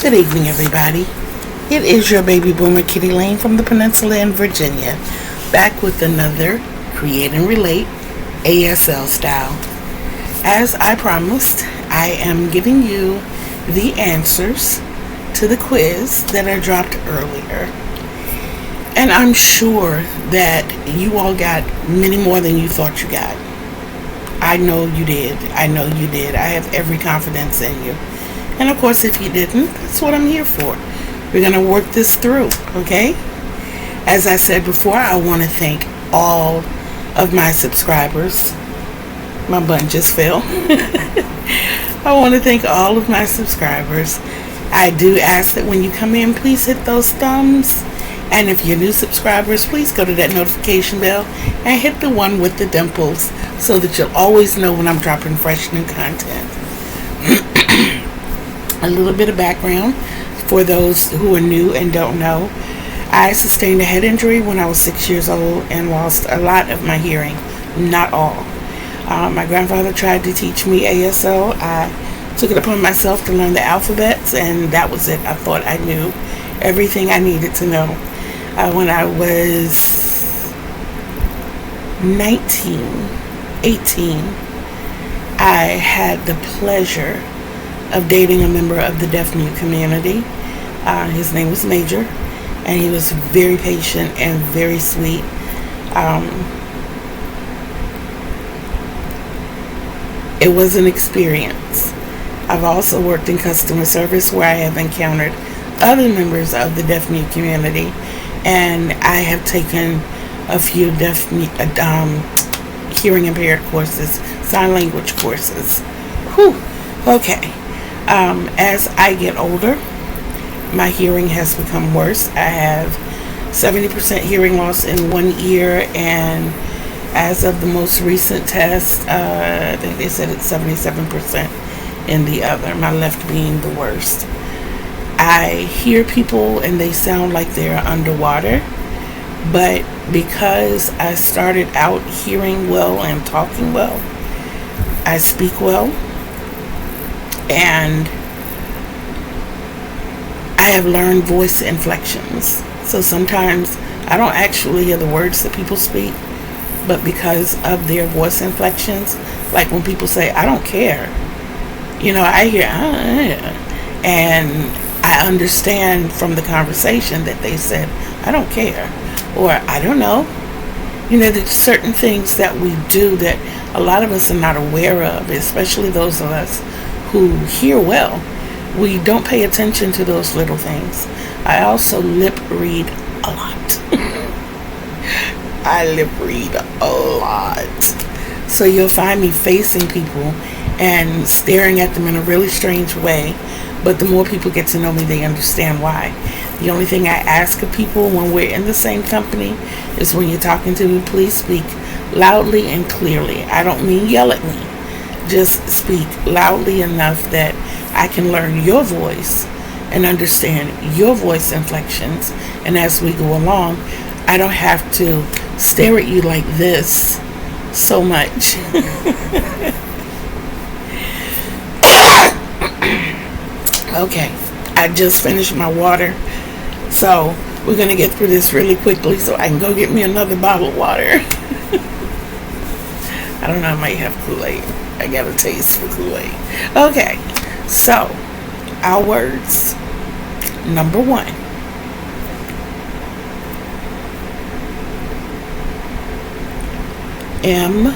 Good evening, everybody. It is your baby boomer Kitty Lane from the Peninsula in Virginia, back with another Create and Relate ASL style. As I promised, I am giving you the answers to the quiz that I dropped earlier. And I'm sure that you all got many more than you thought you got. I know you did. I have every confidence in you. And of course, if you didn't, that's what I'm here for. We're going to work this through, okay? As I said before, I want to thank all of my subscribers. My button just fell. I want to thank all of my subscribers. I do ask that when you come in, please hit those thumbs. And if you're new subscribers, please go to that notification bell and hit the one with the dimples so that you'll always know when I'm dropping fresh new content. A little bit of background for those who are new and don't know. I sustained a head injury when I was 6 years old and lost a lot of my hearing, not all. My grandfather tried to teach me ASL. I took it upon myself to learn the alphabets, and that was it. I thought I knew everything I needed to know. When I was 18, I had the pleasure of dating a member of the deaf-mute community. His name was Major, and he was very patient and very sweet. It was an experience. I've also worked in customer service where I have encountered other members of the deaf-mute community, and I have taken a few hearing impaired courses, sign language courses. Whew. Okay. As I get older, my hearing has become worse. I have 70% hearing loss in one ear, and as of the most recent test, I think they said it's 77% in the other, my left being the worst. I hear people and they sound like they're underwater, but because I started out hearing well and talking well, I speak well, and I have learned voice inflections. So sometimes I don't actually hear the words that people speak, but because of their voice inflections, like when people say, I don't care, I hear, and I understand from the conversation that they said, I don't care, or I don't know. There's certain things that we do that a lot of us are not aware of, especially those of us who hear well. We don't pay attention to those little things. I also lip read a lot. I lip read a lot. So you'll find me facing people and staring at them in a really strange way. But the more people get to know me, they understand why. The only thing I ask of people when we're in the same company is when you're talking to me, please speak loudly and clearly. I don't mean yell at me. Just speak loudly enough that I can learn your voice and understand your voice inflections. And as we go along, I don't have to stare at you like this so much. Okay, I just finished my water, so we're going to get through this really quickly so I can go get me another bottle of water. I don't know, I might have Kool-Aid. I got a taste for Kool-Aid. Okay, so our words. Number 1. M-A-K-E.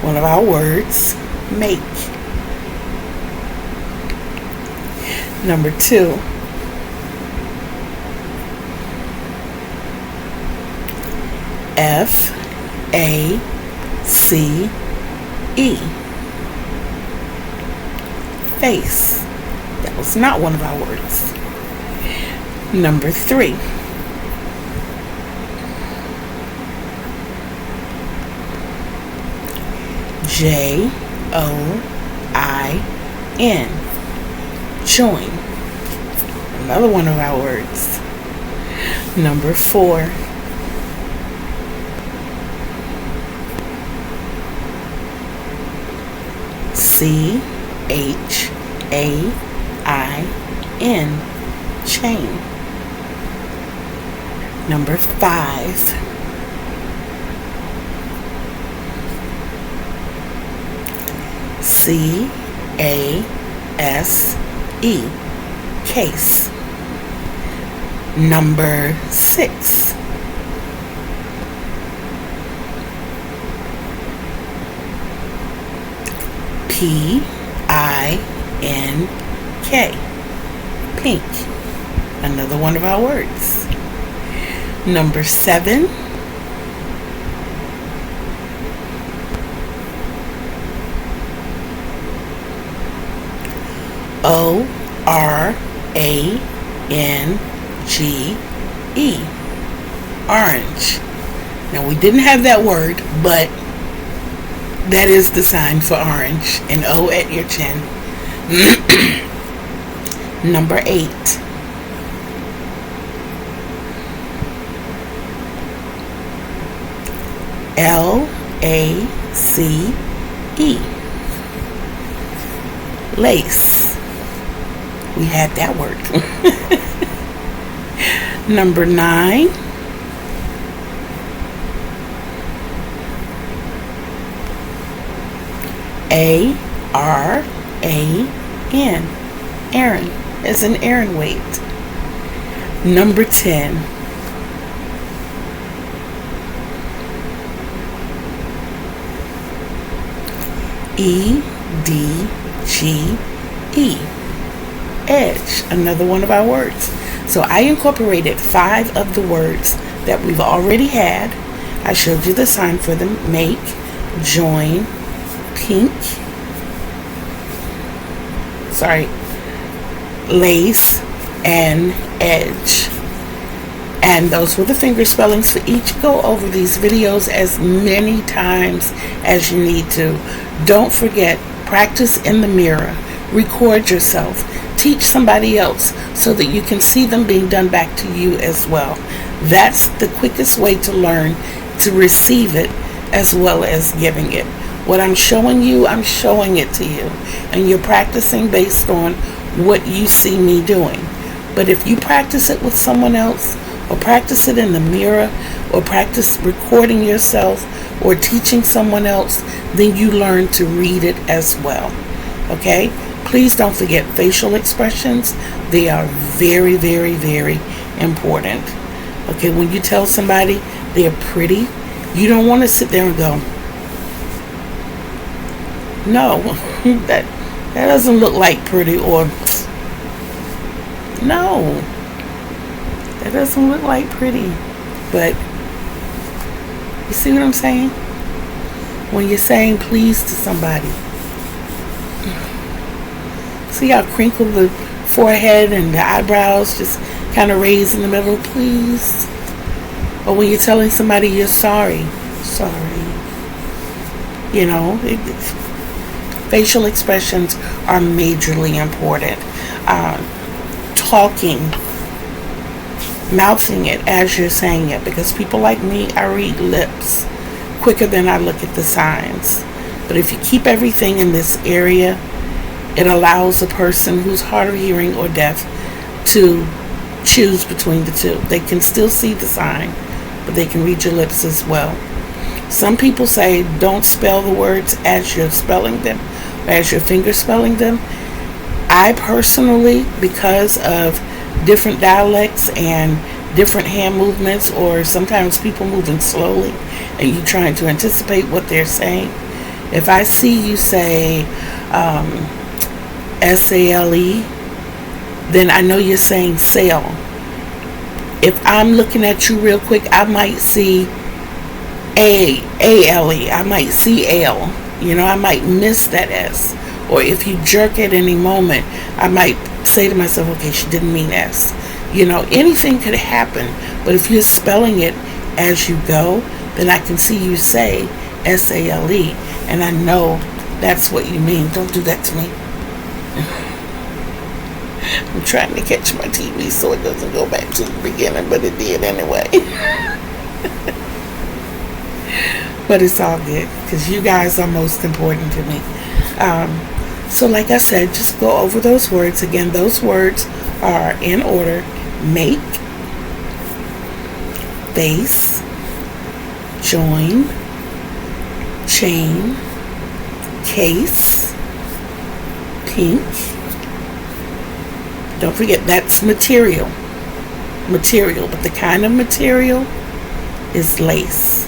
One of our words, make. Number 2. F-A-C-E. Face. That was not one of our words. Number 3. J-O-I-N. Join. Another one of our words. Number 4. chain. Number 5. Case. Number 6. PINK. Pink. Another one of our words. Number 7. ORANGE. Orange. Now we didn't have that word, but that is the sign for orange. An O at your chin. Number 8. LACE. Lace. We had that word. Number 9. ARAN. Aaron. It's an Aaron weight. Number 10. EDGE. Edge. Another one of our words. So I incorporated 5 of the words that we've already had. I showed you the sign for them. Make, join, pink. Lace and edge. And those were the finger spellings for each. Go over these videos as many times as you need to. Don't forget, practice in the mirror. Record yourself. Teach somebody else so that you can see them being done back to you as well. That's the quickest way to learn, to receive it as well as giving it. What I'm showing you, I'm showing it to you. And you're practicing based on what you see me doing. But if you practice it with someone else, or practice it in the mirror, or practice recording yourself, or teaching someone else, then you learn to read it as well. Okay? Please don't forget facial expressions. They are very, very, very important. Okay, when you tell somebody they're pretty, you don't want to sit there and go, no, that doesn't look like pretty, or no, that doesn't look like pretty. But you see what I'm saying? When you're saying please to somebody, see how crinkled the forehead and the eyebrows just kind of raise in the middle, please. Or when you're telling somebody you're sorry. You know, facial expressions are majorly important. Talking, mouthing it as you're saying it, because people like me, I read lips quicker than I look at the signs. But if you keep everything in this area, it allows a person who's hard of hearing or deaf to choose between the two. They can still see the sign, but they can read your lips as well. Some people say don't spell the words as you're spelling them, or as your finger spelling them. I personally, because of different dialects and different hand movements, or sometimes people moving slowly and you trying to anticipate what they're saying, if I see you say SALE, then I know you're saying sale. If I'm looking at you real quick, I might see ALE. I might see L. You know, I might miss that S. Or if you jerk at any moment, I might say to myself, okay, she didn't mean S. You know, anything could happen. But if you're spelling it as you go, then I can see you say SALE, and I know that's what you mean. Don't do that to me. I'm trying to catch my TV so it doesn't go back to the beginning, but it did anyway. But it's all good, because you guys are most important to me. So like I said, just go over those words again. Those words are in order: make, base, join, chain, case, pink. Don't forget, that's material. Material, but the kind of material is lace.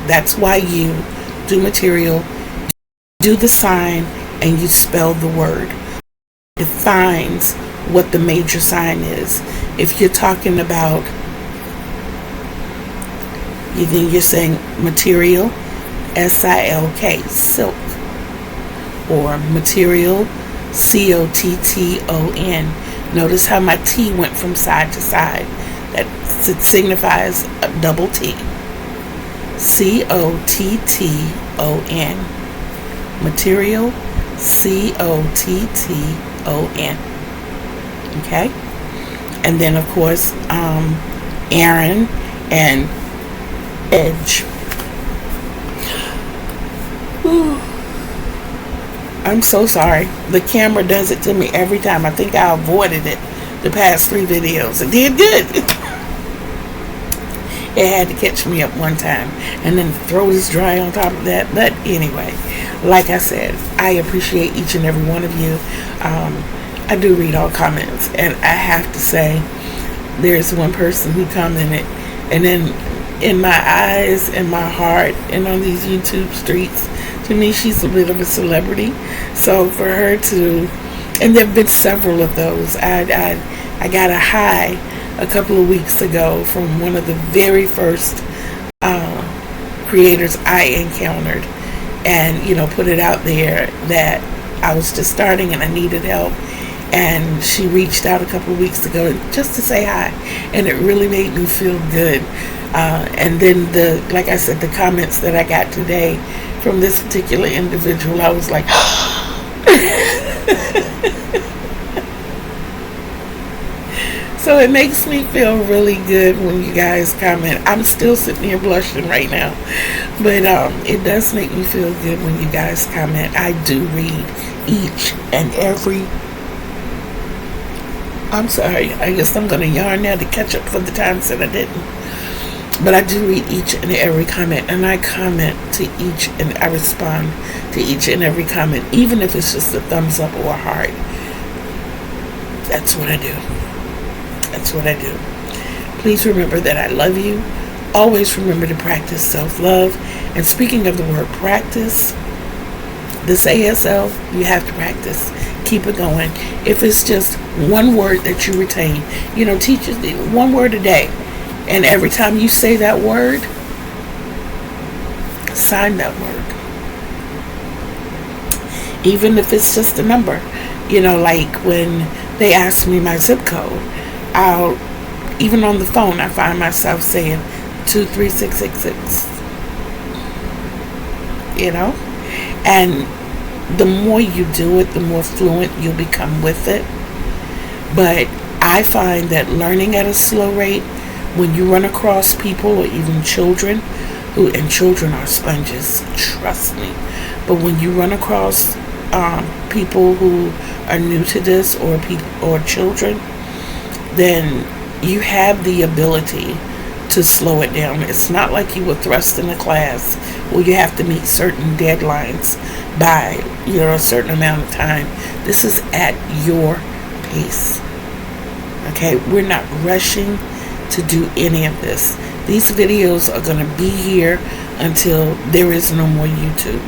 That's why you do material, do the sign, and you spell the word. It defines what the major sign is. If you're talking about, you're saying material, S-I-L-K, silk, or material, C-O-T-T-O-N. Notice how my T went from side to side. That signifies a double T. C-O-T-T-O-N. Material, C-O-T-T-O-N. Okay? And then, of course, Aaron and edge. Whew. I'm so sorry. The camera does it to me every time. I think I avoided it the past 3 videos. It did good. It had to catch me up one time. And then the throat is dry on top of that. But anyway, like I said, I appreciate each and every one of you. I do read all comments. And I have to say, there's one person who commented, and then in my eyes and my heart and on these YouTube streets, to me, she's a bit of a celebrity. So for her to, and there have been several of those. I got a hi a couple of weeks ago from one of the very first creators I encountered, and put it out there that I was just starting and I needed help. And she reached out a couple of weeks ago just to say hi, and it really made me feel good. And then like I said, the comments that I got today from this particular individual, I was like, so it makes me feel really good when you guys comment. I'm still sitting here blushing right now, but it does make me feel good when you guys comment. I do read each and every. I'm sorry, I guess I'm going to yarn now to catch up for the times that I didn't. But I do read each and every comment, and I comment to each, and I respond to each and every comment, even if it's just a thumbs up or a heart. That's what I do. That's what I do. Please remember that I love you. Always remember to practice self-love. And speaking of the word practice, this ASL, you have to practice. Keep it going. If it's just one word that you retain, teach us one word a day. And every time you say that word, sign that word. Even if it's just a number. Like when they ask me my zip code, even on the phone, I find myself saying 23666. And the more you do it, the more fluent you'll become with it. But I find that learning at a slow rate, when you run across people or even children, and children are sponges, trust me. But when you run across people who are new to this, or children, then you have the ability to slow it down. It's not like you were thrust in a class where you have to meet certain deadlines by a certain amount of time. This is at your pace. Okay, we're not rushing to do any of this. These videos are going to be here until there is no more YouTube.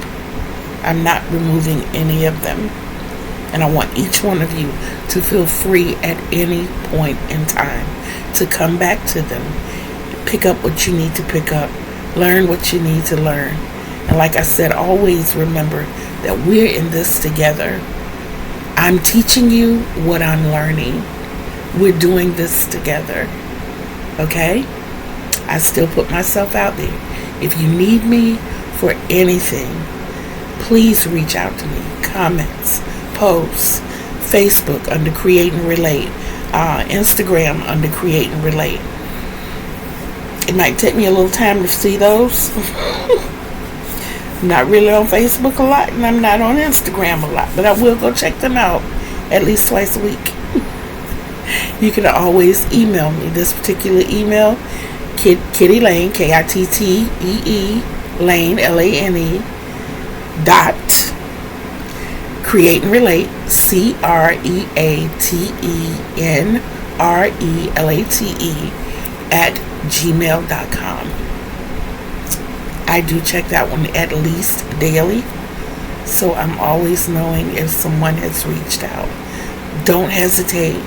I'm not removing any of them, and I want each one of you to feel free at any point in time to come back to them, pick up what you need to pick up, learn what you need to learn. And like I said, always remember that we're in this together. I'm teaching you what I'm learning. We're doing this together. Okay? I still put myself out there. If you need me for anything, please reach out to me. Comments, posts, Facebook under Create and Relate, Instagram under Create and Relate. It might take me a little time to see those. I'm not really on Facebook a lot, and I'm not on Instagram a lot, but I will go check them out at least twice a week. You can always email me. This particular email, Kitty Lane, Kittee Lane, Lane, dot create and relate, CreateNrelate at gmail.com. I do check that one at least daily, so I'm always knowing if someone has reached out. Don't hesitate.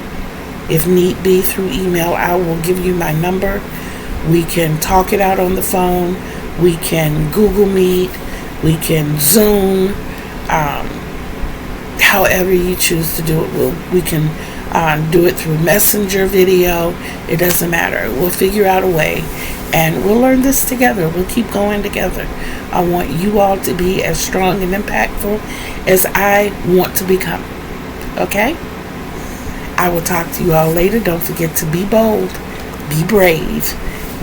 If need be, through email, I will give you my number. We can talk it out on the phone. We can Google Meet. We can Zoom. However you choose to do it. We can do it through Messenger video. It doesn't matter. We'll figure out a way, and we'll learn this together. We'll keep going together. I want you all to be as strong and impactful as I want to become. Okay? I will talk to you all later. Don't forget to be bold, be brave,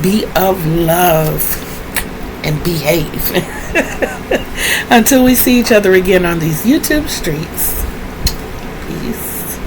be of love, and behave. Until we see each other again on these YouTube streets.